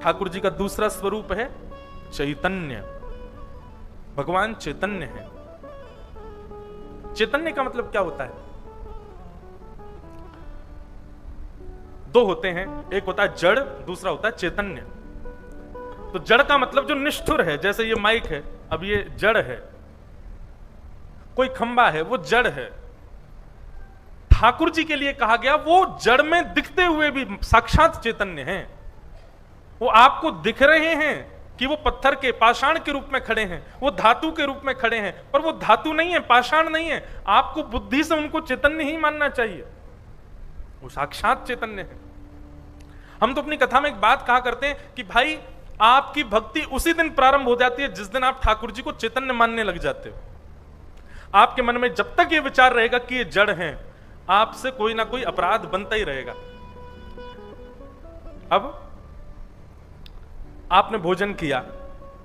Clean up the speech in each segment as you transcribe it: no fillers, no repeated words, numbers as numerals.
ठाकुर जी का दूसरा स्वरूप है चैतन्य। भगवान चैतन्य है। चैतन्य का मतलब क्या होता है? दो होते हैं, एक होता है जड़, दूसरा होता है चैतन्य। तो जड़ का मतलब जो निष्ठुर है, जैसे ये माइक है, अब ये जड़ है, कोई खंबा है, वो जड़ है। ठाकुर जी के लिए कहा गया वो जड़ में दिखते हुए भी साक्षात चैतन्य हैं। वो आपको दिख रहे हैं कि वो पत्थर के पाषाण के रूप में खड़े हैं, वो धातु के रूप में खड़े हैं, पर वो धातु नहीं है, पाषाण नहीं है। आपको बुद्धि से उनको चैतन्य ही मानना चाहिए, वो साक्षात चैतन्य है। हम तो अपनी कथा में एक बात कहा करते हैं कि भाई आपकी भक्ति उसी दिन प्रारंभ हो जाती है जिस दिन आप ठाकुर जी को चैतन्य मानने लग जाते हो। आपके मन में जब तक ये विचार रहेगा कि ये जड़ हैं, आपसे कोई ना कोई अपराध बनता ही रहेगा। अब आपने भोजन किया,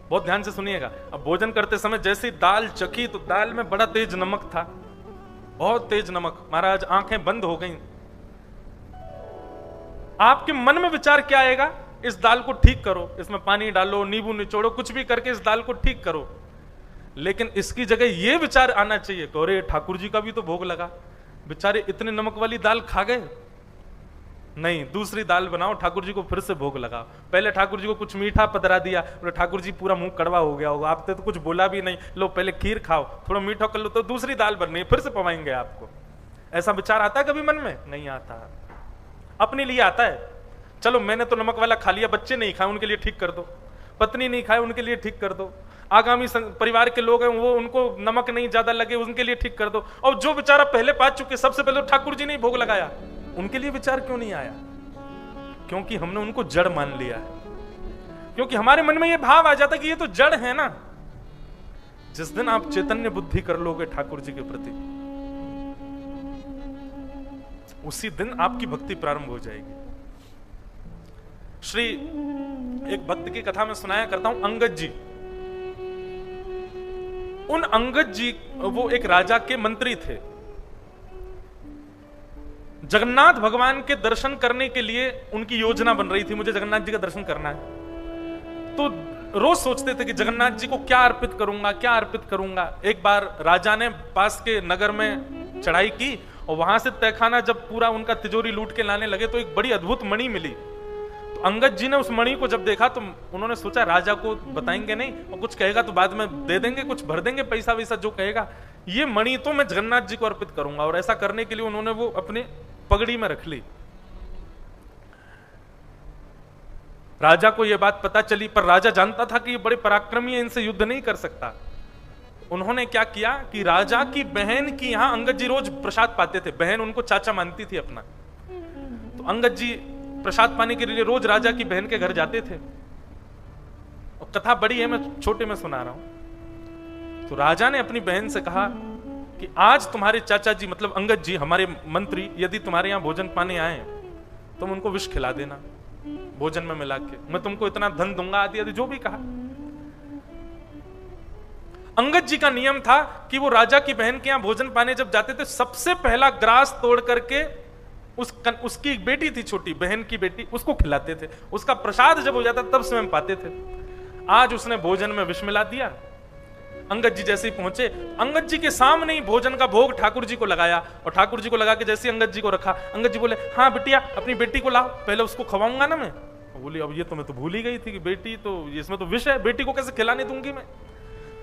बहुत ध्यान से सुनिएगा। अब भोजन करते समय जैसे ही दाल चखी तो दाल में बड़ा तेज नमक था, बहुत तेज नमक। महाराज आंखें बंद हो गईं। आपके मन में विचार क्या आएगा? इस दाल को ठीक करो, इसमें पानी डालो, नींबू निचोड़ो, कुछ भी करके इस दाल को ठीक करो। लेकिन इसकी जगह यह विचार आना चाहिए कि अरे ठाकुर जी का भी तो भोग लगा, बेचारे इतने नमक वाली दाल खा गए। नहीं, दूसरी दाल बनाओ, ठाकुर जी को फिर से भोग लगाओ। पहले ठाकुर जी को कुछ मीठा पधरा दिया, बोले ठाकुर जी पूरा मुंह कड़वा हो गया होगा, आपने तो कुछ बोला भी नहीं, लो पहले खीर खाओ, थोड़ा मीठा कर लो, तो दूसरी दाल बननी, फिर से पवाएंगे आपको। ऐसा विचार आता है कभी मन में? नहीं आता। अपने लिए आता है, चलो मैंने तो नमक वाला खा लिया, बच्चे नहीं खाए उनके लिए ठीक कर दो, पत्नी नहीं खाए उनके लिए ठीक कर दो, आगामी परिवार के लोग हैं वो उनको नमक नहीं ज्यादा लगे उनके लिए ठीक कर दो। और जो बेचारा पहले पा चुके, सबसे पहले ठाकुर जी ने भोग लगाया, उनके लिए विचार क्यों नहीं आया? क्योंकि हमने उनको जड़ मान लिया है। क्योंकि हमारे मन में यह भाव आ जाता कि ये तो जड़ है ना। जिस दिन आप चैतन्य बुद्धि कर लोगे ठाकुर जी के प्रति, उसी दिन आपकी भक्ति प्रारंभ हो जाएगी। श्री एक भक्त की कथा में सुनाया करता हूं, अंगद जी। उन अंगद जी, वो एक राजा के मंत्री थे। जगन्नाथ भगवान के दर्शन करने के लिए उनकी योजना बन रही थी, मुझे जगन्नाथ जी का दर्शन करना है। तो रोज सोचते थे कि जगन्नाथ जी को क्या अर्पित करूंगा, क्या अर्पित करूंगा। एक बार राजा ने पास के नगर में चढ़ाई की और वहां से तहखाना जब पूरा उनका तिजोरी लूट के लाने लगे तो एक बड़ी अद्भुत मणि मिली। तो अंगद जी ने उस मणि को जब देखा तो उन्होंने सोचा राजा को बताएंगे नहीं, और कुछ कहेगा तो बाद में दे देंगे, कुछ भर देंगे पैसा वैसा जो कहेगा। ये मणि तो मैं जगन्नाथ जी को अर्पित करूंगा। और ऐसा करने के लिए उन्होंने वो अपने पगड़ी में रख ली। राजा को यह बात पता चली, पर राजा जानता था कि ये बड़े पराक्रमी है, इनसे युद्ध नहीं कर सकता। उन्होंने क्या किया कि राजा की बहन की यहां अंगद जी रोज प्रसाद पाते थे, बहन उनको चाचा मानती थी अपना। तो अंगद जी प्रसाद पाने के लिए रोज राजा की बहन के घर जाते थे। और कथा बड़ी है, मैं छोटे में सुना रहा हूं। तो राजा ने अपनी बहन से कहा कि आज तुम्हारे चाचा जी मतलब अंगद जी, हमारे मंत्री, यदि तुम्हारे यहां भोजन पाने आए तुम उनको विष खिला देना भोजन में मिला के, मैं तुमको इतना धन दूंगा, आदि आदि जो भी कहा। अंगद जी का नियम था कि वो राजा की बहन के यहां भोजन पाने जब जाते थे, सबसे पहला ग्रास तोड़ करके उसकी एक बेटी थी, छोटी बहन की बेटी, उसको खिलाते थे। उसका प्रसाद जब हो जाता तब स्वयं पाते थे। आज उसने भोजन में विष मिला दिया। अंगद जी जैसे ही पहुंचे, अंगद जी के सामने ही भोजन का भोग ठाकुर जी को लगाया, और ठाकुर जी को लगा के जैसे ही अंगद जी को रखा, अंगद जी बोले, हाँ बिटिया अपनी बेटी को लाओ, पहले उसको खवाऊंगा ना मैं। बोली अब ये तो मैं तो भूल ही गई थी कि बेटी तो इसमें तो विष है, बेटी को कैसे खिलाने दूंगी मैं।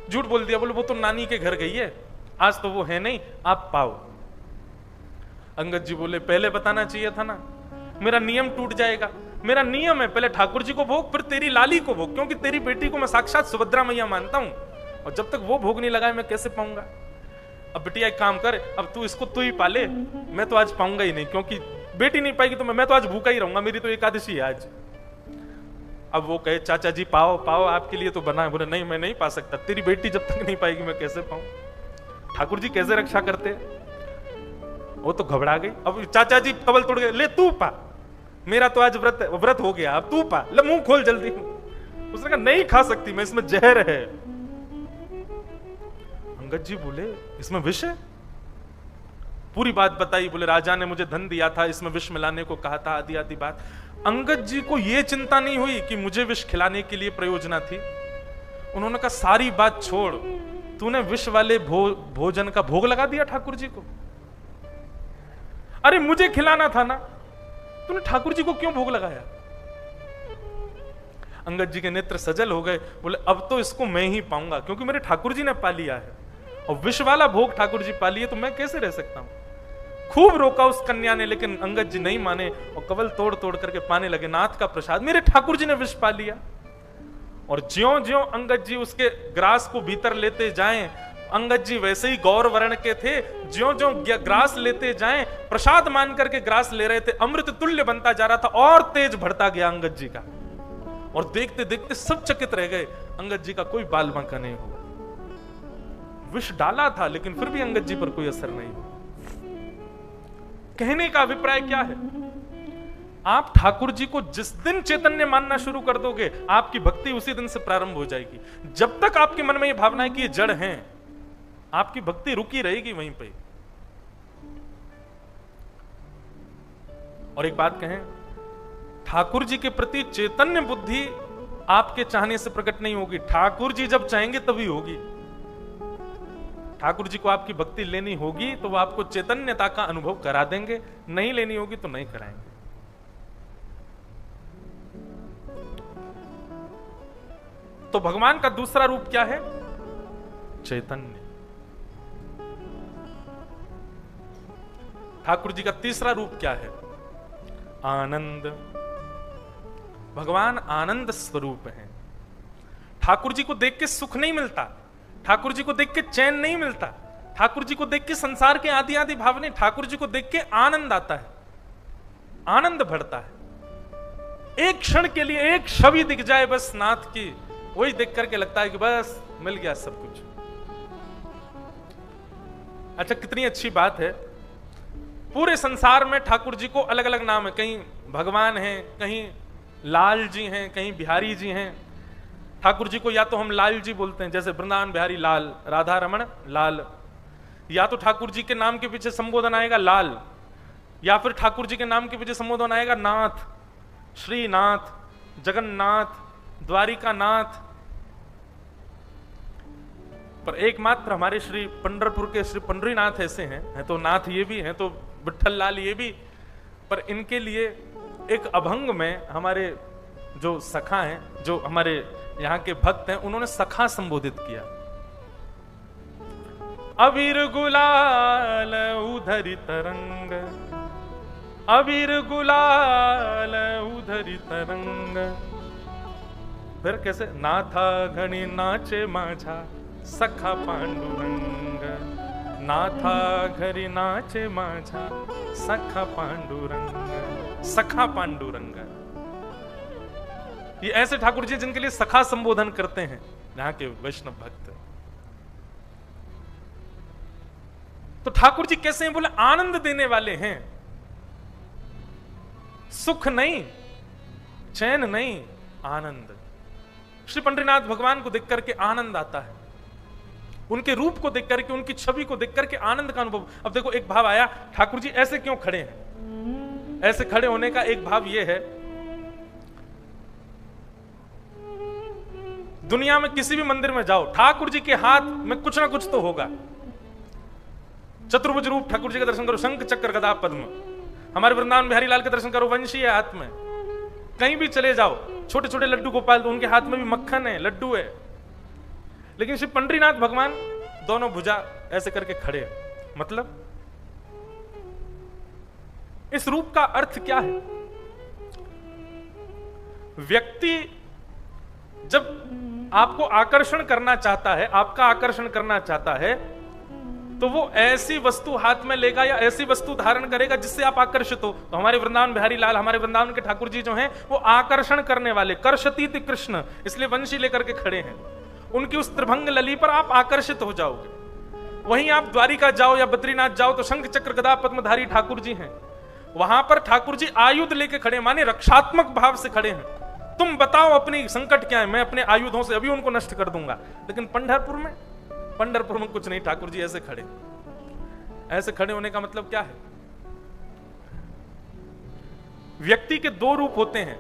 झूठ बोल दिया, बोले वो तो नानी के घर गई है, आज तो वो है नहीं, आप पाओ। अंगद जी बोले पहले बताना चाहिए था ना, मेरा नियम टूट जाएगा। मेरा नियम है पहले ठाकुर जी को भोग, फिर तेरी लाली को भोग, क्योंकि तेरी बेटी को मैं साक्षात सुभद्रा मैया मानता हूं, और जब तक वो भोग नहीं लगाए मैं कैसे पाऊंगा। अब बिटिया एक काम कर, अब तू इसको तू ही पाले, मैं तो आज पाऊंगा ही नहीं, क्योंकि बेटी नहीं पाएगी तो मैं तो आज भूखा ही रहूंगा, मेरी तो एकादशी है आज। अब वो कहे चाचा जी पाओ पाओ, आपके लिए तो बना है। बोले नहीं मैं नहीं पा सकता, तेरी बेटी जब तक नहीं पाएगी मैं कैसे पाऊं। ठाकुर जी कैसे रक्षा करते हैं, वो तो घबरा गई। अब चाचा जी कबल तोड़ गए, ले तू पा, मेरा तो आज व्रत हो गया, अब तू पा, ले मुंह खोल जल्दी। उसने कहा नहीं खा सकती मैं, इसमें जहर है। अंगद जी बोले इसमें विष है? पूरी बात बताई। बोले राजा ने मुझे धन दिया था, इसमें विष मिलाने को कहा था, आदि आदि बात। अंगद जी को यह चिंता नहीं हुई कि मुझे विष खिलाने के लिए प्रयोजना थी। उन्होंने कहा सारी बात छोड़, तूने विष वाले भोजन का भोग लगा दिया ठाकुर जी को। अरे मुझे खिलाना था ना, तूने ठाकुर जी को क्यों भोग लगाया? अंगद जी के नेत्र सजल हो गए, बोले अब तो इसको मैं ही पाऊंगा, क्योंकि मेरे ठाकुर जी ने पा लिया है और विष वाला भोग ठाकुर जी पा लिए तो मैं कैसे रह सकता हूं। खूब रोका उस कन्या ने, लेकिन अंगद जी नहीं माने और कवल तोड़ तोड़ करके पाने लगे। नाथ का प्रसाद, मेरे ठाकुर जी ने विष पा लिया। और ज्यों ज्यों अंगद जी उसके ग्रास को भीतर लेते जाएं, अंगद जी वैसे ही गौर वर्ण के थे, ज्यों ज्यों ग्रास लेते जाएं, प्रसाद मान करके ग्रास ले रहे थे, अमृत तुल्य बनता जा रहा था और तेज बढ़ता गया अंगद जी का। और देखते देखते सब चकित रह गए, अंगद जी का कोई बाल बांका नहीं हुआ। विष डाला था लेकिन फिर भी अंगद जी पर कोई असर नहीं हुआ। कहने का अभिप्राय क्या है? आप ठाकुर जी को जिस दिन चैतन्य मानना शुरू कर दोगे, आपकी भक्ति उसी दिन से प्रारंभ हो जाएगी। जब तक आपके मन में यह भावना है कि ये जड़ हैं, आपकी भक्ति रुकी रहेगी वहीं पे। और एक बात कहें, ठाकुर जी के प्रति चैतन्य बुद्धि आपके चाहने से प्रकट नहीं होगी, ठाकुर जी जब चाहेंगे तभी होगी। ठाकुर जी को आपकी भक्ति लेनी होगी तो वो आपको चैतन्यता का अनुभव करा देंगे, नहीं लेनी होगी तो नहीं कराएंगे। तो भगवान का दूसरा रूप क्या है? चैतन्य। ठाकुर जी का तीसरा रूप क्या है? आनंद। भगवान आनंद स्वरूप है। ठाकुर जी को देख के सुख नहीं मिलता, ठाकुर जी को देख के चैन नहीं मिलता, ठाकुर जी को देख के संसार के आदि आदि भाव नहीं, ठाकुर जी को देख के आनंद आता है, आनंद बढ़ता है। एक क्षण के लिए एक छवि दिख जाए बस नाथ की, वही देख करके लगता है कि बस मिल गया सब कुछ। अच्छा, कितनी अच्छी बात है, पूरे संसार में ठाकुर जी को अलग अलग नाम है, कहीं भगवान हैं, कहीं लाल जी हैं, कहीं बिहारी जी हैं। ठाकुर जी को या तो हम लाल जी बोलते हैं, जैसे वृंदावन बिहारी लाल, राधा रमण लाल, या तो ठाकुर जी के नाम के पीछे संबोधन आएगा लाल, या फिर ठाकुर जी के नाम के पीछे संबोधन आएगा नाथ, श्रीनाथ, जगन्नाथ, द्वारिका नाथ। पर एकमात्र हमारे श्री पंढरपुर के श्री पंडरीनाथ ऐसे हैं तो नाथ ये भी हैं, तो विठ्ठल लाल ये भी। पर इनके लिए एक अभंग में हमारे जो सखा हैं, जो हमारे यहाँ के भक्त हैं, उन्होंने सखा संबोधित किया। अबीर गुलाल उधरी तरंग, अबीर गुलाल उधरी तरंग। फिर कैसे? नाथा घणी नाचे माझा सखा पांडुरंग, नाथा घरी नाचे माझा सखा पांडुरंग, सखा पांडुरंग। ये ऐसे ठाकुर जी जिनके लिए सखा संबोधन करते हैं यहाँ के वैष्णव भक्त। तो ठाकुर जी कैसे हैं? बोले आनंद देने वाले हैं, सुख नहीं, चैन नहीं, आनंद। श्री पंडरीनाथ भगवान को देख करके आनंद आता है, उनके रूप को देख करके, उनकी छवि को देख करके आनंद का अनुभव। अब देखो, एक भाव आया, ठाकुर जी ऐसे क्यों खड़े हैं? ऐसे खड़े होने का एक भाव यह है, दुनिया में किसी भी मंदिर में जाओ, ठाकुर जी के हाथ में कुछ ना कुछ तो होगा। चतुर्भुज रूप ठाकुर जी का दर्शन करो, शंख चक्र गदा पद्म। हमारे वृंदावन बिहारी लाल के दर्शन करो, वंशी है हाथ में। कहीं भी चले जाओ, छोटे छोटे लड्डू गोपाल, तो उनके हाथ में भी मक्खन है, लड्डू है। लेकिन श्री पंडरीनाथ भगवान दोनों भुजा ऐसे करके खड़े हैं। मतलब इस रूप का अर्थ क्या है? व्यक्ति जब आपको आकर्षण करना चाहता है, आपका आकर्षण करना चाहता है, तो वो ऐसी वस्तु हाथ में लेगा या ऐसी वस्तु धारण करेगा जिससे आप आकर्षित हो। तो हमारे वृंदावन बिहारी लाल, हमारे वृंदावन के ठाकुर जी जो हैं, वो आकर्षण करने वाले, कर्षतीति कृष्ण, इसलिए वंशी लेकर के खड़े हैं। उनकी उस त्रिभंग लली पर आप आकर्षित हो जाओगे। वहीं आप द्वारिका जाओ या बद्रीनाथ जाओ तो शंख चक्र गदा पद्मधारी ठाकुर जी हैं। वहां पर ठाकुर जी आयुध लेके खड़े, माने रक्षात्मक भाव से खड़े हैं। तुम बताओ अपनी संकट क्या है, मैं अपने आयुधों से अभी उनको नष्ट कर दूंगा। लेकिन पंढरपुर में कुछ नहीं, ठाकुर जी ऐसे खड़े। ऐसे खड़े होने का मतलब क्या है? व्यक्ति के दो रूप होते हैं,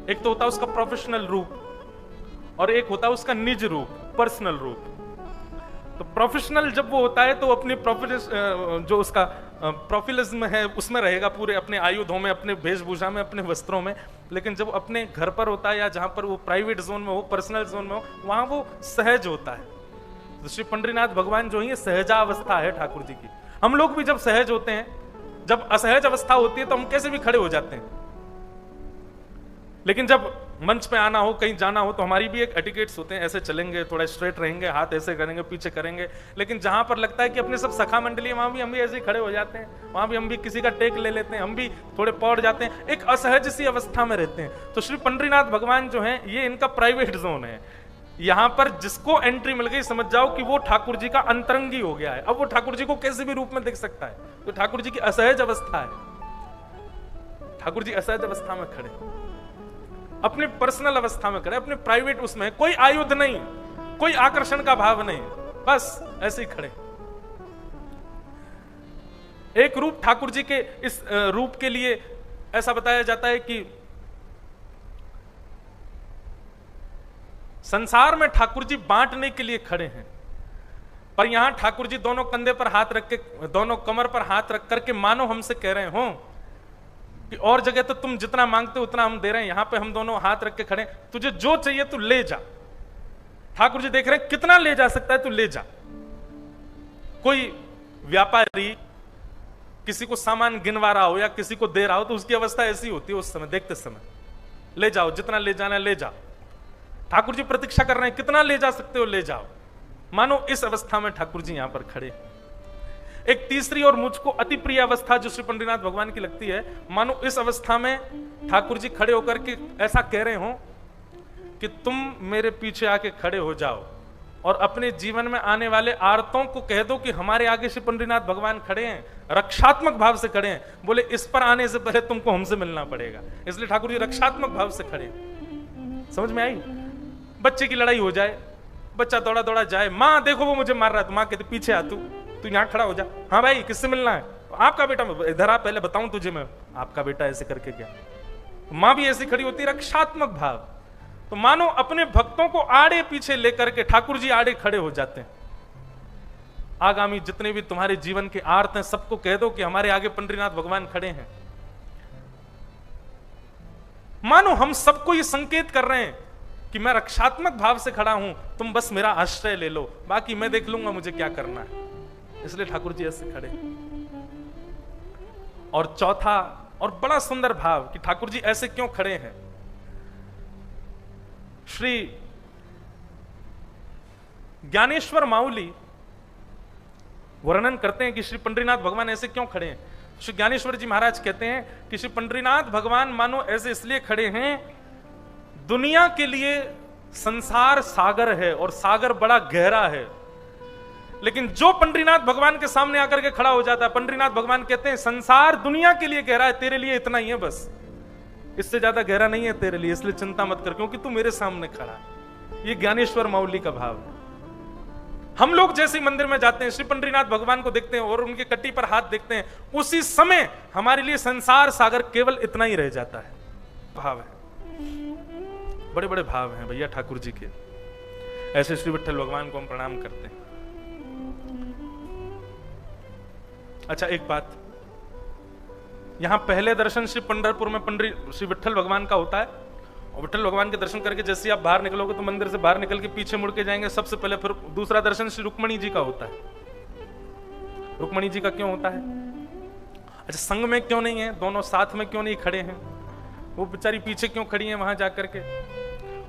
एक तो होता है उसका प्रोफेशनल रूप और एक होता है उसका निज रूप, पर्सनल रूप। तो प्रोफेशनल जब वो होता है तो अपनी जो उसका प्रोफिलिज्म है उसमें रहेगा, पूरे अपने आयुधों में, अपने वेशभूषा में, अपने वस्त्रों में। लेकिन जब अपने घर पर होता है या जहां पर वो प्राइवेट जोन में हो, पर्सनल जोन में हो, वहां वो सहज होता है। तो श्री पंडरीनाथ भगवान जो है सहजावस्था है ठाकुर जी की। हम लोग भी जब सहज होते हैं, जब असहज अवस्था होती है तो हम कैसे भी खड़े हो जाते हैं, लेकिन जब मंच पे आना हो, कहीं जाना हो, तो हमारी भी एक एटिकेट्स होते हैं, ऐसे चलेंगे, थोड़ा स्ट्रेट रहेंगे, हाथ ऐसे करेंगे, पीछे करेंगे। लेकिन जहां पर लगता है कि अपने सब सखा मंडली है, वहां भी हम भी ऐसे ही खड़े हो जाते हैं, वहां भी हम भी किसी का टेक ले लेते हैं, हम भी थोड़े पौड़ जाते हैं, एक असहज सी अवस्था में रहते हैं। तो श्री पंडरीनाथ भगवान जो है ये इनका प्राइवेट जोन है। यहां पर जिसको एंट्री मिल गई समझ जाओ कि वो ठाकुर जी का अंतरंगी हो गया है। अब वो ठाकुर जी को किसी भी रूप में देख सकता है। तो ठाकुर जी की असहज अवस्था है। ठाकुर जी असहज अवस्था में खड़े, अपनी पर्सनल अवस्था में खड़े, अपने प्राइवेट उसमें, कोई आयुध नहीं, कोई आकर्षण का भाव नहीं, बस ऐसे ही खड़े। एक रूप ठाकुर जी के इस रूप के लिए ऐसा बताया जाता है कि संसार में ठाकुर जी बांटने के लिए खड़े हैं, पर यहां ठाकुर जी दोनों कंधे पर हाथ रख के, दोनों कमर पर हाथ रख करके मानो हमसे कह रहे हो कि और जगह तो तुम जितना मांगते हो उतना हम दे रहे हैं, यहां पे हम दोनों हाथ रख के खड़े, तुझे जो चाहिए तू ले जा। ठाकुर जी देख रहे हैं कितना ले जा सकता है तू ले जा। कोई व्यापारी किसी को सामान गिनवा रहा हो या किसी को दे रहा हो तो उसकी अवस्था ऐसी होती है उस समय, देखते समय, ले जाओ, जितना ले जाना है ले जाओ। ठाकुर जी प्रतीक्षा कर रहे हैं, कितना ले जा सकते हो ले जाओ। मानो इस अवस्था में ठाकुर जी यहां पर खड़े। एक तीसरी और मुझको अति प्रिय अवस्था जो श्री पंडरीनाथ भगवान की लगती है, मानो इस अवस्था में ठाकुर जी खड़े होकर के ऐसा कह रहे हो कि तुम मेरे पीछे आके खड़े हो जाओ और अपने जीवन में आने वाले आर्तों को कह दो कि हमारे आगे श्री पंडरीनाथ भगवान खड़े हैं, रक्षात्मक भाव से खड़े हैं। बोले इस पर आने से पहले तुमको हमसे मिलना पड़ेगा, इसलिए ठाकुर जी रक्षात्मक भाव से खड़े। समझ में आई? बच्चे की लड़ाई हो जाए, बच्चा दौड़ा दौड़ा जाए, माँ देखो वो मुझे मार रहा है, तो माँ कहती पीछे आ, तू यहाँ खड़ा हो जा। हाँ भाई किससे मिलना है? आपका बेटा, इधर आ, पहले बताऊं तुझे मैं, आपका बेटा ऐसे करके क्या। माँ भी ऐसी खड़ी होती है, रक्षात्मक भाव। तो मानो अपने भक्तों को आड़े पीछे लेकर के ठाकुर जी आड़े खड़े हो जाते हैं। आगामी जितने भी तुम्हारे जीवन के आर्त हैं सबको कह दो कि हमारे आगे पंडरीनाथ भगवान खड़े हैं। मानो हम सबको ये संकेत कर रहे हैं कि मैं रक्षात्मक भाव से खड़ा हूं, तुम बस मेरा आश्रय ले लो, बाकी मैं देख लूंगा मुझे क्या करना है। इसलिए ठाकुर जी ऐसे खड़े। और चौथा और बड़ा सुंदर भाव कि ठाकुर जी ऐसे क्यों खड़े हैं, श्री ज्ञानेश्वर माउली वर्णन करते हैं कि श्री पंडरीनाथ भगवान ऐसे क्यों खड़े हैं। श्री ज्ञानेश्वर जी महाराज कहते हैं कि श्री पंडरीनाथ भगवान मानो ऐसे इसलिए खड़े हैं, दुनिया के लिए संसार सागर है और सागर बड़ा गहरा है, लेकिन जो पंडरीनाथ भगवान के सामने आकर के खड़ा हो जाता है, पंडरीनाथ भगवान कहते हैं संसार दुनिया के लिए गहरा है, तेरे लिए इतना ही है, बस इससे ज्यादा गहरा नहीं है तेरे लिए, इसलिए चिंता मत कर क्योंकि तू मेरे सामने खड़ा है। ये ज्ञानेश्वर माउली का भाव है। हम लोग जैसे मंदिर में जाते हैं, श्री पंडरीनाथ भगवान को देखते हैं और उनके कट्टी पर हाथ देखते हैं, उसी समय हमारे लिए संसार सागर केवल इतना ही रह जाता है। भाव है, बड़े बड़े भाव हैं भैया ठाकुर जी के। ऐसे श्री विट्ठल भगवान को हम प्रणाम करते हैं। अच्छा एक बात, यहां पहले दर्शन श्री पंढरपुर में श्री विट्ठल भगवान का होता है, और विट्ठल भगवान के दर्शन करके जैसे आप बाहर निकलोगे तो मंदिर से बाहर निकल के पीछे मुड़ के जाएंगे, सबसे पहले फिर दूसरा दर्शन श्री रुक्मणी जी का होता है। रुक्मणी जी का क्यों होता है? अच्छा संग में क्यों नहीं है, दोनों साथ में क्यों नहीं खड़े हैं, वो बेचारी पीछे क्यों खड़ी है वहां जाकर के?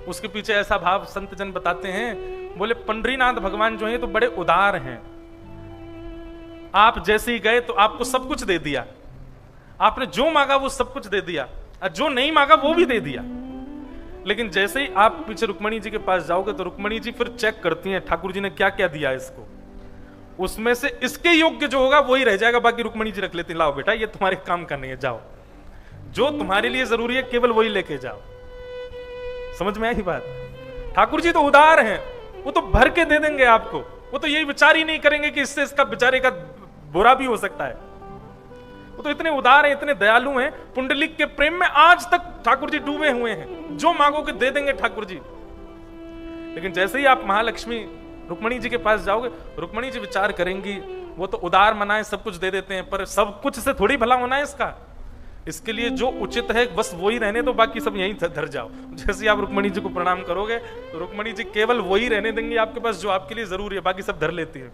उसके पीछे ऐसा भाव संत जन बताते हैं, बोले पंडरीनाथ भगवान जो है तो बड़े उदार हैं। आप जैसे ही गए तो आपको सब कुछ दे दिया, आपने जो मांगा वो सब कुछ दे दिया, और जो नहीं मांगा वो भी दे दिया। लेकिन जैसे ही आप पीछे रुक्मणी जी के पास जाओगे तो रुक्मणी जी फिर चेक करती हैं ठाकुर जी ने क्या क्या दिया इसको, उसमें से इसके योग्य जो होगा वही रह जाएगा, बाकी रुक्मणी जी रख लेती, लाओ बेटा ये तुम्हारे काम का नहीं है, जाओ जो तुम्हारे लिए जरूरी है केवल वही लेके जाओ। समझ में आई बात? ठाकुर जी तो उदार हैं, वो तो भर के दे देंगे आपको, वो तो यही विचार ही नहीं करेंगे कि इससे इसका बेचारे का बुरा भी हो सकता है। वो तो इतने उदार हैं, इतने दयालु हैं, पुंडलिक के प्रेम में आज तक ठाकुर जी डूबे हुए हैं। जो मांगोगे दे देंगे ठाकुर जी। लेकिन जैसे ही आप महालक्ष्मी रुक्मणी जी के पास जाओगे, रुक्मणी जी विचार करेंगी, वो तो उदार मनाए सब कुछ दे देते हैं, पर सब कुछ से थोड़ी भला होना है इसका। इसके लिए जो उचित है बस वही रहने दो, बाकी सब यहीं धर जाओ। जैसे ही आप रुक्मणी जी को प्रणाम करोगे तो रुक्मणी जी केवल वही रहने देंगे आपके पास जो आपके लिए जरूरी है, बाकी सब धर लेती है।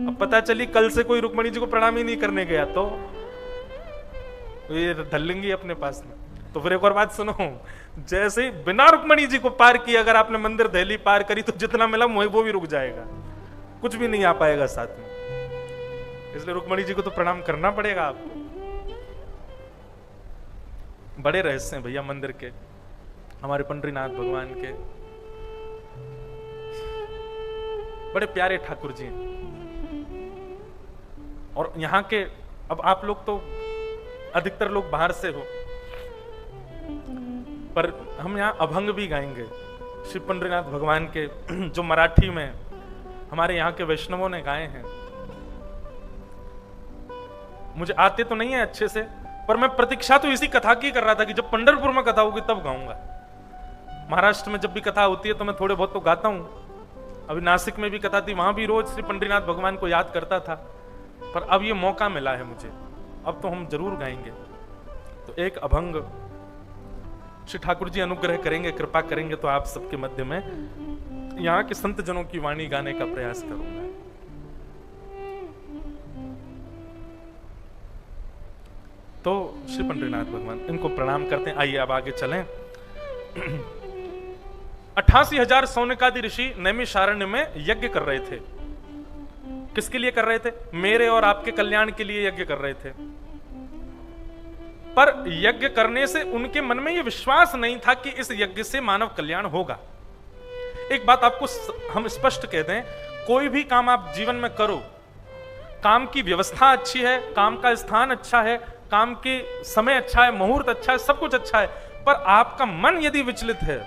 अब पता चली कल से कोई रुक्मणी जी को प्रणाम ही नहीं करने गया तो ये धर लेंगी अपने पास में। तो फिर एक और बात सुनो, जैसे बिना रुक्मणी जी को पार किए अगर आपने मंदिर दहली पार करी तो जितना मिला वो भी रुक जाएगा, कुछ भी नहीं आ पाएगा साथ में। इसलिए रुक्मणी जी को तो प्रणाम करना पड़ेगा आपको। बड़े रहस्य हैं भैया मंदिर के, हमारे पंडरीनाथ भगवान के, बड़े प्यारे ठाकुर जी हैं। और यहाँ के, अब आप लोग तो अधिकतर लोग बाहर से हो, पर हम यहाँ अभंग भी गाएंगे श्री पंडरीनाथ भगवान के, जो मराठी में हमारे यहाँ के वैष्णवों ने गाए हैं। मुझे आते तो नहीं है अच्छे से, पर मैं प्रतीक्षा तो इसी कथा की कर रहा था कि जब पंढरपुर में कथा होगी तब गाऊंगा। महाराष्ट्र में जब भी कथा होती है तो मैं थोड़े बहुत तो गाता हूं। अभी नासिक में भी कथा थी, वहां भी रोज श्री पंडरीनाथ भगवान को याद करता था, पर अब ये मौका मिला है मुझे, अब तो हम जरूर गाएंगे। तो एक अभंग श्री ठाकुर जी अनुग्रह करेंगे, कृपा करेंगे तो आप सबके मध्य में यहाँ के संत जनों की वाणी गाने का प्रयास करूंगा। तो श्री पंडरीनाथ भगवान, इनको प्रणाम करते हैं। आइए अब आगे चलें। 88,000 सौनकादि ऋषि नैमिषारण्य में यज्ञ कर रहे थे। किसके लिए कर रहे थे? मेरे और आपके कल्याण के लिए यज्ञ कर रहे थे। पर यज्ञ करने से उनके मन में यह विश्वास नहीं था कि इस यज्ञ से मानव कल्याण होगा। एक बात आपको हम स्पष्ट कह दें, कोई भी काम आप जीवन में करो, काम की व्यवस्था अच्छी है, काम का स्थान अच्छा है, काम के समय अच्छा है, मुहूर्त अच्छा है, सब कुछ अच्छा है, पर आपका मन यदि विचलित है,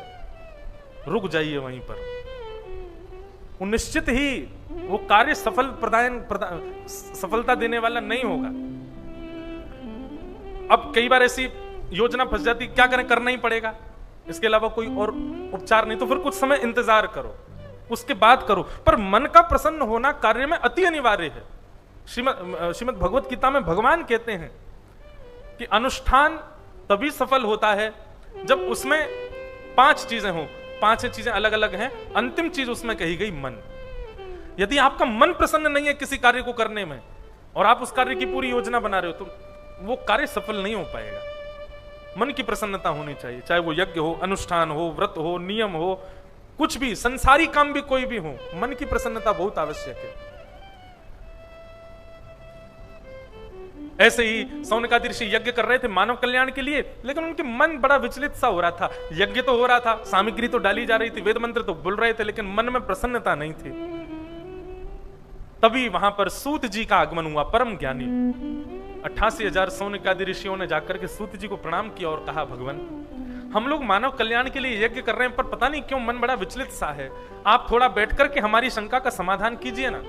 रुक जाइए वहीं पर। वो निश्चित ही वो कार्य सफलता देने वाला नहीं होगा। अब कई बार ऐसी योजना फंस जाती, क्या करें, करना ही पड़ेगा, इसके अलावा कोई और उपचार नहीं, तो फिर कुछ समय इंतजार करो, उसके बाद करो। पर मन का प्रसन्न होना कार्य में अति अनिवार्य है। श्रीमद् भगवत गीता में भगवान कहते हैं कि अनुष्ठान तभी सफल होता है जब उसमें 5 चीजें हो। 5 चीजें अलग अलग हैं, अंतिम चीज उसमें कही गई मन। यदि आपका मन प्रसन्न नहीं है किसी कार्य को करने में और आप उस कार्य की पूरी योजना बना रहे हो, तो वो कार्य सफल नहीं हो पाएगा। मन की प्रसन्नता होनी चाहिए, चाहे वो यज्ञ हो, अनुष्ठान हो, व्रत हो, नियम हो, कुछ भी, संसारी काम भी कोई भी हो, मन की प्रसन्नता बहुत आवश्यक है। ऐसे ही सौनकादि ऋषि यज्ञ कर रहे थे मानव कल्याण के लिए, लेकिन उनके मन बड़ा विचलित सा हो रहा था। यज्ञ तो हो रहा था, सामग्री तो डाली जा रही थी, वेद मंत्र तो बोल रहे थे, लेकिन मन में प्रसन्नता नहीं थी। तभी वहां पर सूत जी का आगमन हुआ, परम ज्ञानी। 88,000 सौनकादि ऋषियों ने जाकर के सूत जी को प्रणाम किया और कहा, भगवान, हम लोग मानव कल्याण के लिए यज्ञ कर रहे हैं, पर पता नहीं क्यों मन बड़ा विचलित सा है। आप थोड़ा बैठ करके हमारी शंका का समाधान कीजिए ना।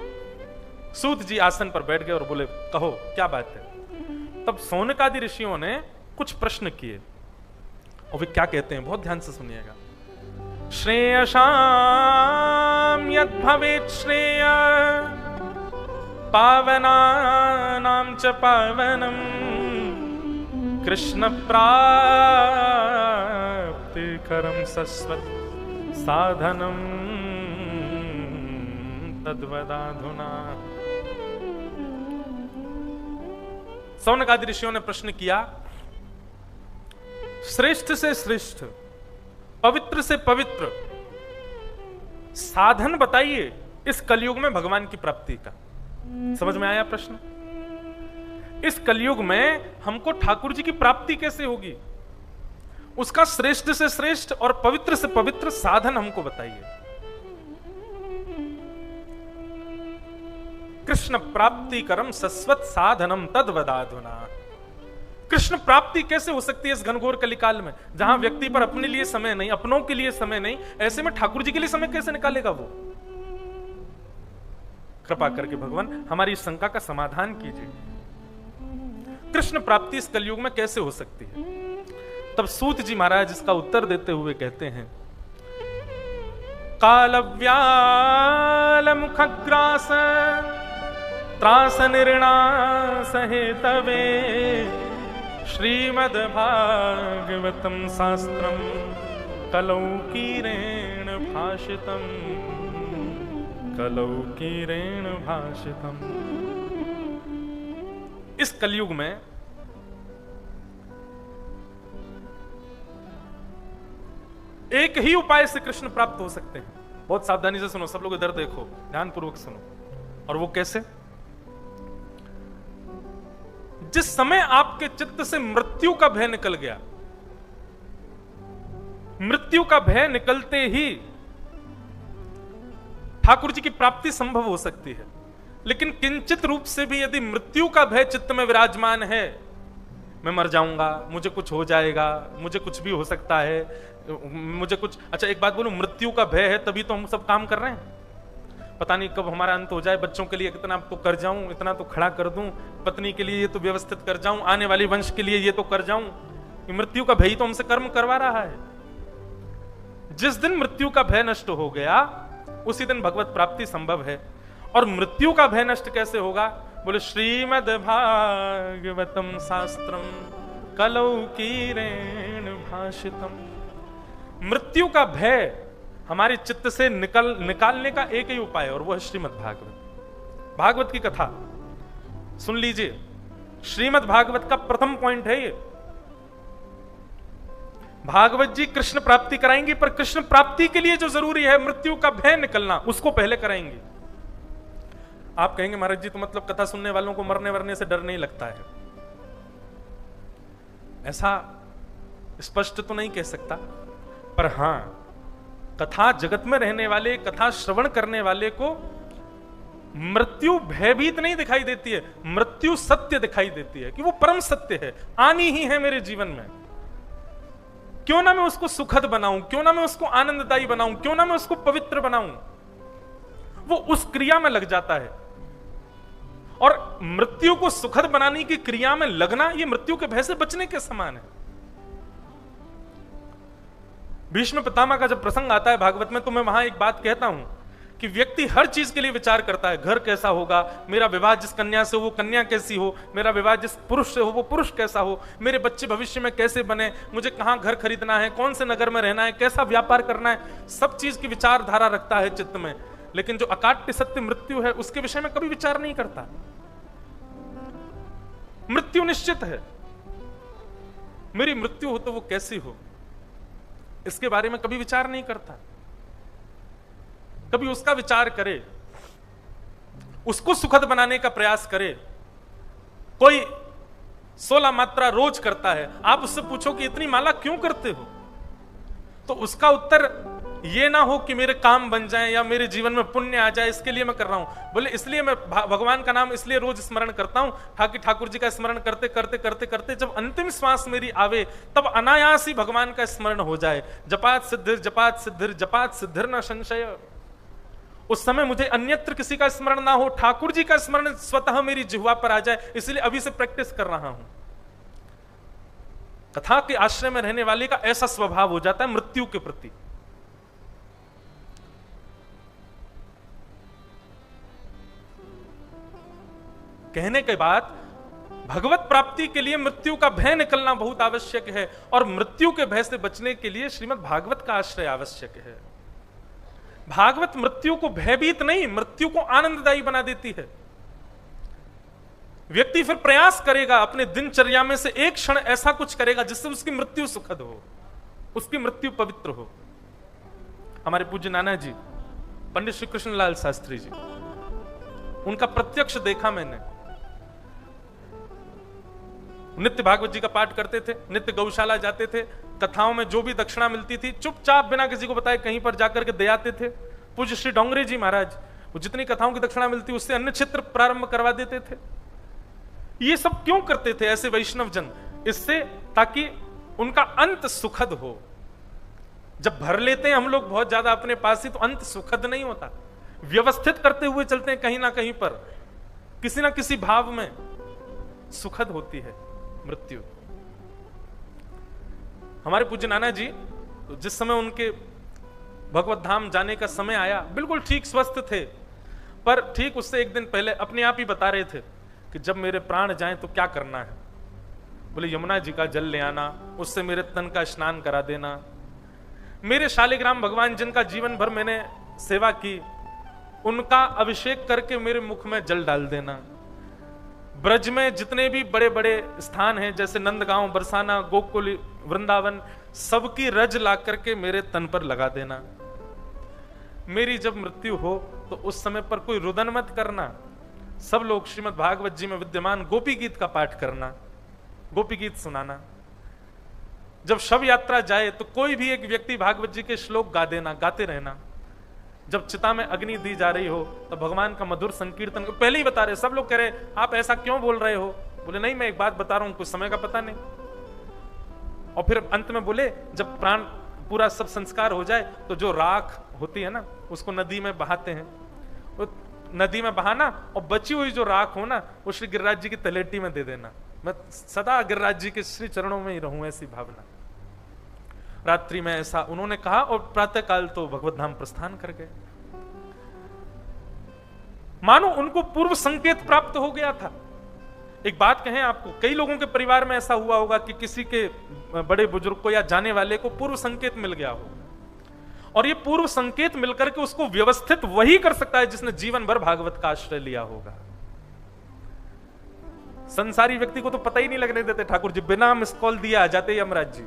सूत जी आसन पर बैठ गए और बोले, कहो क्या बात है। तब सौनकादि ऋषियों ने कुछ प्रश्न किए और वे क्या कहते हैं, बहुत ध्यान से सुनिएगा। श्रेयसाम यद भवेत् श्रेय पावनानां च पावनम कृष्ण प्राप्ति करम सस्वत् साधनम तद्वदाधुना। सौनकादि ऋषियों ने प्रश्न किया, श्रेष्ठ से श्रेष्ठ, पवित्र से पवित्र साधन बताइए इस कलयुग में भगवान की प्राप्ति का। समझ में आया प्रश्न? इस कलयुग में हमको ठाकुर जी की प्राप्ति कैसे होगी, उसका श्रेष्ठ से श्रेष्ठ और पवित्र से पवित्र साधन हमको बताइए। कृष्ण प्राप्ति करम सस्वत साधनम तद्वदाधुना। कृष्ण प्राप्ति कैसे हो सकती है इस घनघोर कलिकाल में, जहां व्यक्ति पर अपने लिए समय नहीं, अपनों के लिए समय नहीं, ऐसे में ठाकुर जी के लिए समय कैसे निकालेगा वो? कृपा करके भगवान हमारी इस शंका का समाधान कीजिए। कृष्ण प्राप्ति इस कलयुग में कैसे हो सकती है? तब सूत जी महाराज इसका उत्तर देते हुए कहते हैं, कालव्याल मुखग्रास त्रास निर्णास हेतवे श्रीमद् भागवतम शास्त्रम कलौकीरेण भाषितम कलौकीरेण भाषितम। इस कलयुग में एक ही उपाय से कृष्ण प्राप्त हो सकते हैं। बहुत सावधानी से सुनो, सब लोग इधर देखो, ध्यानपूर्वक सुनो। और वो कैसे? जिस समय आपके चित्त से मृत्यु का भय निकल गया, मृत्यु का भय निकलते ही ठाकुर जी की प्राप्ति संभव हो सकती है। लेकिन किंचित रूप से भी यदि मृत्यु का भय चित्त में विराजमान है, मैं मर जाऊंगा, मुझे कुछ हो जाएगा, मुझे कुछ भी हो सकता है, मुझे कुछ, अच्छा एक बात बोलूं, मृत्यु का भय है तभी तो हम सब काम कर रहे हैं। पता नहीं कब हमारा अंत हो जाए, बच्चों के लिए इतना तो कर जाऊं, इतना तो खड़ा कर दूं, पत्नी के लिए ये तो व्यवस्थित कर जाऊं, आने वाले वंश के लिए ये तो कर जाऊं। मृत्यु का भय तो हमसे कर्म करवा रहा है। जिस दिन मृत्यु का भय नष्ट हो गया, उसी दिन भगवत प्राप्ति संभव है। और मृत्यु का भय नष्ट कैसे होगा? बोले श्रीमद् भागवतम शास्त्रम कलौकीरेण भाषितम। मृत्यु का भय हमारे चित्त से निकालने का एक ही उपाय है, और वो है श्रीमद् भागवत। भागवत की कथा सुन लीजिए। श्रीमद् भागवत का प्रथम पॉइंट है ये। भागवत जी कृष्ण प्राप्ति कराएंगे, पर कृष्ण प्राप्ति के लिए जो जरूरी है मृत्यु का भय निकलना, उसको पहले कराएंगे। आप कहेंगे महाराज जी तो मतलब कथा सुनने वालों को मरने वरने से डर नहीं लगता है। ऐसा स्पष्ट तो नहीं कह सकता, पर हां, कथा जगत में रहने वाले, कथा श्रवण करने वाले को मृत्यु भयभीत नहीं दिखाई देती है, मृत्यु सत्य दिखाई देती है कि वो परम सत्य है, आनी ही है मेरे जीवन में। क्यों ना मैं उसको सुखद बनाऊं, क्यों ना मैं उसको आनंददायी बनाऊं, क्यों ना मैं उसको पवित्र बनाऊं। वो उस क्रिया में लग जाता है। और मृत्यु को सुखद बनाने की क्रिया में लगना, ये मृत्यु के भय से बचने के समान है। भीष्म पितामह का जब प्रसंग आता है भागवत में, तो मैं वहां एक बात कहता हूं कि व्यक्ति हर चीज के लिए विचार करता है। घर कैसा होगा, मेरा विवाह जिस कन्या से हो वो कन्या कैसी हो, मेरा विवाह जिस पुरुष से हो वो पुरुष कैसा हो, मेरे बच्चे भविष्य में कैसे बने, मुझे कहां घर खरीदना है, कौन से नगर में रहना है, कैसा व्यापार करना है, सब चीज की विचारधारा रखता है चित्त में। लेकिन जो अकाट्य सत्य मृत्यु है, उसके विषय में कभी विचार नहीं करता। मृत्यु निश्चित है, मेरी मृत्यु हो तो वो कैसी हो, इसके बारे में कभी विचार नहीं करता। कभी उसका विचार करे, उसको सुखद बनाने का प्रयास करे। कोई 16 मात्रा रोज करता है, आप उससे पूछो कि इतनी माला क्यों करते हो, तो उसका उत्तर ये ना हो कि मेरे काम बन जाएं या मेरे जीवन में पुण्य आ जाए, इसके लिए मैं कर रहा हूं। बोले इसलिए मैं भगवान का नाम इसलिए रोज स्मरण करता हूं ताकि ठाकुर जी का स्मरण करते करते करते करते जब अंतिम श्वास मेरी आवे, तब अनायास ही भगवान का स्मरण हो जाए। जपात सिद्धिर जपात सिद्धिर जपात सिद्धिर न संशय। उस समय मुझे अन्यत्र किसी का स्मरण ना हो, ठाकुर जी का स्मरण स्वतः मेरी जिह्वा पर आ जाए, इसलिए अभी से प्रैक्टिस कर रहा हूं। कथा के आश्रय में रहने वाले का ऐसा स्वभाव हो जाता है मृत्यु के प्रति। कहने के बाद भगवत प्राप्ति के लिए मृत्यु का भय निकलना बहुत आवश्यक है, और मृत्यु के भय से बचने के लिए श्रीमद् भागवत का आश्रय आवश्यक है। भागवत मृत्यु को भयभीत नहीं, मृत्यु को आनंददायी बना देती है। व्यक्ति फिर प्रयास करेगा, अपने दिनचर्या में से एक क्षण ऐसा कुछ करेगा जिससे उसकी मृत्यु सुखद हो, उसकी मृत्यु पवित्र हो। हमारे पूज्य नाना जी पंडित श्री कृष्णलाल शास्त्री जी, उनका प्रत्यक्ष देखा मैंने। नित्य भागवत जी का पाठ करते थे, नित्य गौशाला जाते थे, कथाओं में जो भी दक्षिणा मिलती थी चुपचाप बिना किसी को बताए कहीं पर जाकर के दे आते थे। पूज्य श्री डोंगरे जी महाराज, वो जितनी कथाओं की दक्षिणा मिलती उससे अन्य क्षेत्र प्रारंभ करवा देते थे। ये सब क्यों करते थे ऐसे वैष्णव जन? इससे ताकि उनका अंत सुखद हो। जब भर लेते हैं हम लोग बहुत ज्यादा अपने पास ही, तो अंत सुखद नहीं होता। व्यवस्थित करते हुए चलते हैं, कहीं ना कहीं पर किसी ना किसी भाव में सुखद होती है। मृत्यु। हमारे पूज्य नाना जी जिस समय उनके भगवत धाम जाने का समय आया, बिल्कुल ठीक स्वस्थ थे, पर ठीक उससे एक दिन पहले अपने आप ही बता रहे थे कि जब मेरे प्राण जाएं तो क्या करना है। बोले यमुना जी का जल ले आना, उससे मेरे तन का स्नान करा देना, मेरे शालिग्राम भगवान जिनका जीवन भर मैंने सेवा की उनका अभिषेक करके मेरे मुख में जल डाल देना, ब्रज में जितने भी बड़े बड़े स्थान हैं जैसे नंदगांव, बरसाना, गोकुल, वृंदावन, सबकी रज ला करके मेरे तन पर लगा देना। मेरी जब मृत्यु हो तो उस समय पर कोई रुदन मत करना, सब लोग श्रीमद् भागवत जी में विद्यमान गोपी गीत का पाठ करना, गोपी गीत सुनाना। जब शव यात्रा जाए तो कोई भी एक व्यक्ति भागवत जी के श्लोक गा देना, गाते रहना। जब चिता में अग्नि दी जा रही हो तो भगवान का मधुर संकीर्तन, पहले ही बता रहे, सब लोग कह रहे आप ऐसा क्यों बोल रहे हो, बोले नहीं मैं एक बात बता रहा हूं, कुछ समय का पता नहीं। और फिर अंत में बोले जब प्राण पूरा सब संस्कार हो जाए तो जो राख होती है ना उसको नदी में बहाते हैं, वो नदी में बहाना और बची हुई जो राख हो ना वो श्री गिरिराज जी की तलेटी में दे देना। मैं सदा गिरिराज जी के श्री चरणों में ही रहूं, ऐसी भावना। रात्रि में ऐसा उन्होंने कहा और प्रातः काल तो भगवत धाम प्रस्थान कर गए। मानो उनको पूर्व संकेत प्राप्त हो गया था। एक बात कहें आपको, कई लोगों के परिवार में ऐसा हुआ होगा कि किसी के बड़े बुजुर्ग को या जाने वाले को पूर्व संकेत मिल गया हो, और ये पूर्व संकेत मिलकर के उसको व्यवस्थित वही कर सकता है जिसने जीवन भर भागवत का आश्रय लिया होगा। संसारी व्यक्ति को तो पता ही नहीं लगने देते ठाकुर जी, बिना मिस कॉल दिया आ जाते यमराज जी।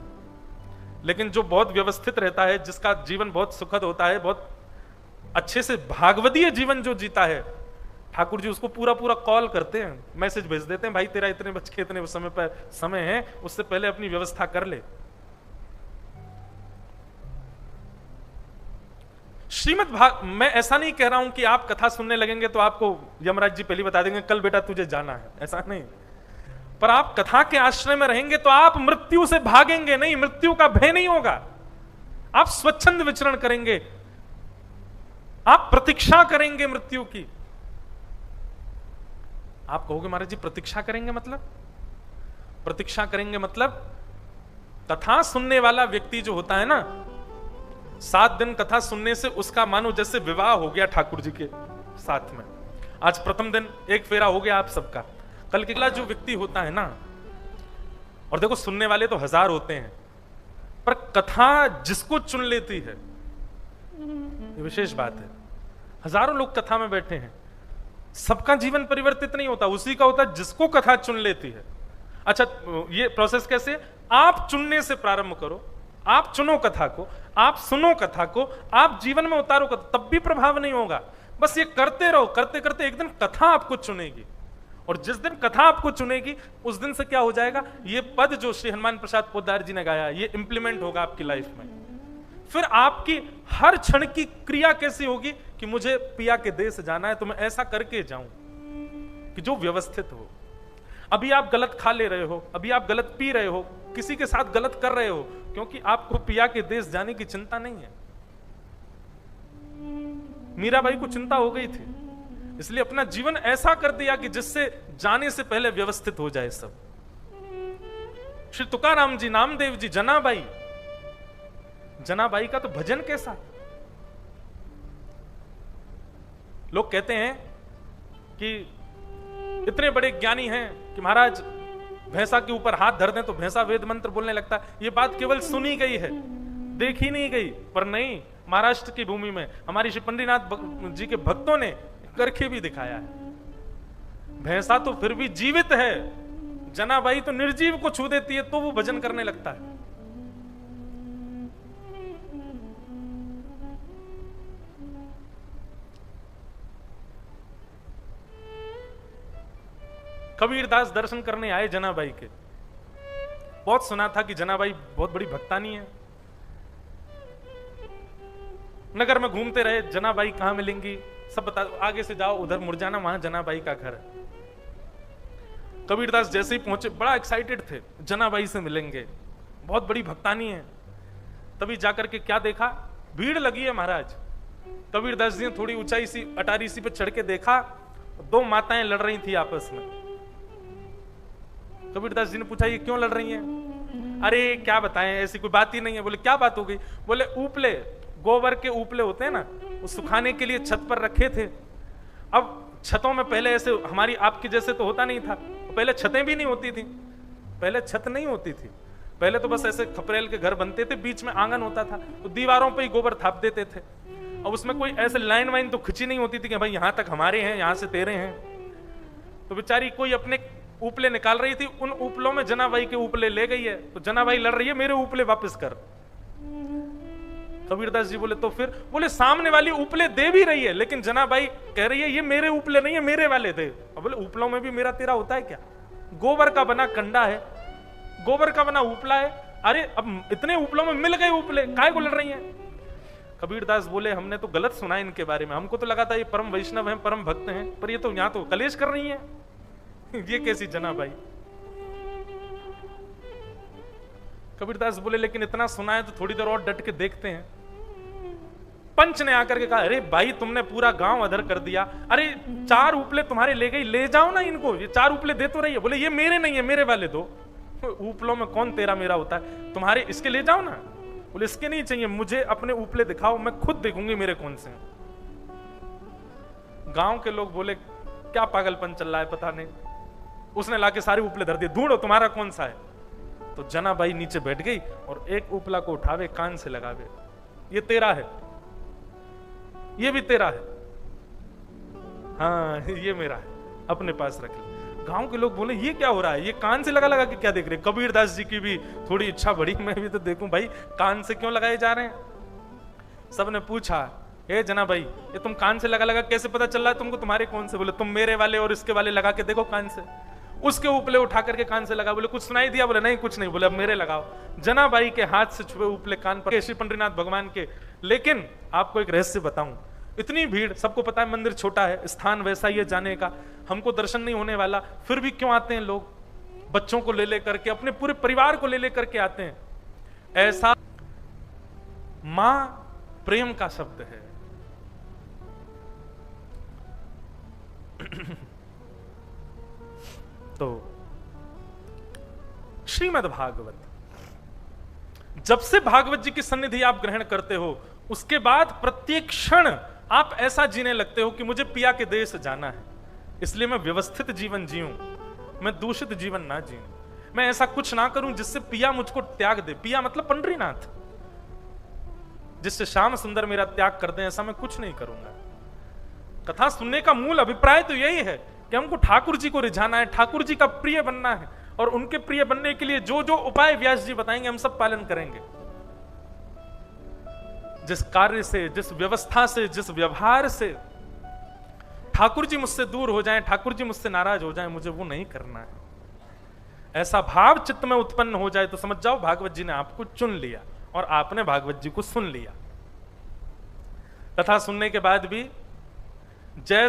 लेकिन जो बहुत व्यवस्थित रहता है, जिसका जीवन बहुत सुखद होता है, बहुत अच्छे से भागवतीय जीवन जो जीता है, ठाकुर जी उसको पूरा पूरा कॉल करते हैं, मैसेज भेज देते हैं, भाई तेरा इतने बज के इतने समय पर समय है, उससे पहले अपनी व्यवस्था कर ले। मैं ऐसा नहीं कह रहा हूं कि आप कथा सुनने लगेंगे तो आपको यमराज जी पहले बता देंगे कल बेटा तुझे जाना है, ऐसा नहीं। पर आप कथा के आश्रय में रहेंगे तो आप मृत्यु से भागेंगे नहीं, मृत्यु का भय नहीं होगा, आप स्वच्छंद विचरण करेंगे, आप प्रतीक्षा करेंगे मृत्यु की। आप कहोगे महाराज जी प्रतीक्षा करेंगे मतलब? प्रतीक्षा करेंगे मतलब कथा सुनने वाला व्यक्ति जो होता है ना, 7 दिन कथा सुनने से उसका मानो जैसे विवाह हो गया ठाकुर जी के साथ में। आज प्रथम दिन एक फेरा हो गया आप सबका, कल के अगला जो व्यक्ति होता है ना, और देखो सुनने वाले तो 1000 होते हैं, पर कथा जिसको चुन लेती है, ये विशेष बात है। हजारों लोग कथा में बैठे हैं, सबका जीवन परिवर्तित नहीं होता, उसी का होता है जिसको कथा चुन लेती है। अच्छा, ये प्रोसेस कैसे? आप चुनने से प्रारंभ करो, आप चुनो कथा को, आप सुनो कथा को, आप जीवन में उतारो कथा, तब भी प्रभाव नहीं होगा। बस ये करते रहो, करते करते एक दिन कथा आपको चुनेगी, और जिस दिन कथा आपको चुनेगी उस दिन से क्या हो जाएगा, ये पद जो श्री हनुमान प्रसाद पोद्दार जी ने गाया, ये इंप्लीमेंट होगा आपकी लाइफ में। फिर आपकी हर क्षण की क्रिया कैसी होगी कि मुझे पिया के देश जाना है तो मैं ऐसा करके जाऊं कि जो व्यवस्थित हो। अभी आप गलत खा ले रहे हो, अभी आप गलत पी रहे हो, किसी के साथ गलत कर रहे हो, क्योंकि आपको पिया के देश जाने की चिंता नहीं है। मीराबाई को चिंता हो गई थी, इसलिए अपना जीवन ऐसा कर दिया कि जिससे जाने से पहले व्यवस्थित हो जाए सब। श्री तुकाराम जी, नामदेव जी, जनाबाई, जनाबाई का तो भजन कैसा। लोग कहते हैं कि इतने बड़े ज्ञानी हैं कि महाराज भैंसा के ऊपर हाथ धर दें तो भैंसा वेद मंत्र बोलने लगता है। ये बात केवल सुनी गई है, देखी नहीं गई। पर नहीं, महाराष्ट्र की भूमि में हमारी श्री पंडितनाथ जी के भक्तों ने करके भी दिखाया है। भैंसा तो फिर भी जीवित है, जनाबाई तो निर्जीव को छू देती है तो वो भजन करने लगता है। कबीरदास दर्शन करने आए जनाबाई के। बहुत सुना था कि जनाबाई बहुत बड़ी भक्तानी है। नगर में घूमते रहे, जनाबाई कहां मिलेंगी सब बता, आगे से जाओ उधर मुड़ जाना, वहां जनाबाई का घर है। कबीरदास जैसे ही पहुंचे बड़ा एक्साइटेड थे, जनाबाई से मिलेंगे, बहुत बड़ी भक्तानी है। तभी जाकर के क्या देखा, भीड़ लगी है महाराज। कबीरदास जी ने थोड़ी ऊंचाई सी अटारी सी पे चढ़ के देखा, 2 माताएं लड़ रही थी आपस में। कबीरदास जी ने पूछा ये क्यों लड़ रही हैं? अरे क्या बताएं, ऐसी कोई बात ही नहीं है। बोले क्या बात हो गई? बोले ऊपले, गोबर के ऊपले होते हैं ना, वो सुखाने के लिए छत पर रखे थे। अब छतों में पहले ऐसे हमारी आपके जैसे तो होता नहीं था, पहले छतें भी नहीं होती थी, पहले छत नहीं होती थी, पहले तो बस ऐसे खपरेल के घर बनते थे, बीच में आंगन होता था, तो दीवारों पे ही गोबर थाप देते थे। अब उसमें कोई ऐसे लाइन वाइन तो खिंची नहीं होती थी कि भाई यहां तक हमारे हैं, यहां से तेरे हैं। तो बेचारी कोई अपने ऊपले निकाल रही थी, उन ऊपलों में जनाबाई के ऊपले ले गई है, तो जनाबाई लड़ रही है मेरे ऊपले वापस कर। कबीरदास जी बोले तो फिर? बोले सामने वाली ऊपले दे भी रही है, लेकिन जनाबाई कह रही है ये मेरे ऊपले नहीं है, मेरे वाले दे। अब बोले ऊपलों में भी मेरा तेरा होता है क्या? गोबर का बना कंडा है, गोबर का बना ऊपला है, अरे अब इतने ऊपलों में मिल गए ऊपले, काहे को लड़ रही हैं? कबीरदास बोले हमने तो गलत सुना इनके बारे में, हमको तो लगा था ये परम वैष्णव हैं, परम भक्त हैं, पर ये तो यहां तो कलेश कर रही हैं। ये कैसी जनाबाई? कबीरदास बोले लेकिन इतना सुना है तो थोड़ी देर और डट के देखते हैं। पंच ने आकर के कहा अरे भाई तुमने पूरा गांव अधर कर दिया, अरे 4 ऊपले तुम्हारे ले गई, ले जाओ ना इनको, ये 4 ऊपले दे तो रही है। बोले ये मेरे नहीं है, मेरे वाले दो। ऊपलों में कौन तेरा मेरा होता है, तुम्हारे इसके ले जाओ ना। बोले इसके नहीं चाहिए, मुझे अपने ऊपले दिखाओ, मैं खुद देखूंगी मेरे कौन से। गांव के लोग बोले क्या पागलपन चल रहा है पता नहीं, उसने लाके सारे ऊपले धर दिए, ढूंढो तुम्हारा कौन सा है। तो जनाबाई नीचे बैठ गई और एक ऊपला को उठावे कान से लगावे, ये तेरा है, ये भी तेरा है, हाँ ये मेरा है, अपने पास रख ले। गांव के लोग बोले ये क्या हो रहा है, ये कान से लगा लगा के क्या देख रहे? कबीरदास जी की भी थोड़ी इच्छा बढ़ी, मैं भी तो देखूं भाई कान से क्यों लगाए जा रहे हैं। सबने पूछा ए जनाबाई ये तुम कान से लगा लगा कैसे पता चल रहा है तुमको तुम्हारे कौन से? बोले तुम मेरे वाले और इसके वाले लगा के देखो कान से। उसके ऊपले उठा करके कान से लगा, बोले कुछ सुनाई दिया? बोले नहीं कुछ नहीं। बोले अब मेरे लगाओ। जनाबाई के हाथ से छुए ऊपले कान पर श्री पंडरीनाथ भगवान के। लेकिन आपको एक रहस्य बताऊं, इतनी भीड़, सबको पता है मंदिर छोटा है, स्थान वैसा ही है जाने का, हमको दर्शन नहीं होने वाला, फिर भी क्यों आते हैं लोग? बच्चों को ले लेकर के, अपने पूरे परिवार को ले लेकर के आते हैं। ऐसा मां प्रेम का शब्द है। तो श्रीमद् भागवत, जब से भागवत जी की सन्निधि आप ग्रहण करते हो उसके बाद प्रत्येक क्षण आप ऐसा जीने लगते हो कि मुझे पिया के देश जाना है, इसलिए मैं व्यवस्थित जीवन जीऊं, मैं दूषित जीवन ना जीऊं, मैं ऐसा कुछ ना करूं जिससे पिया मुझको त्याग दे। पिया मतलब पंडरीनाथ, जिससे श्याम सुंदर मेरा त्याग कर दे, ऐसा मैं कुछ नहीं करूंगा। कथा सुनने का मूल अभिप्राय तो यही है कि हमको ठाकुर जी को रिझाना है, ठाकुर जी का प्रिय बनना है, और उनके प्रिय बनने के लिए जो जो उपाय व्यास जी बताएंगे हम सब पालन करेंगे। जिस कार्य से, जिस व्यवस्था से, जिस व्यवहार से ठाकुर जी मुझसे दूर हो जाएं, ठाकुर जी मुझसे नाराज हो जाएं, मुझे वो नहीं करना है। ऐसा भाव चित्त में उत्पन्न हो जाए तो समझ जाओ भागवत जी ने आपको चुन लिया और आपने भागवत जी को सुन लिया। कथा सुनने के बाद भी जैसे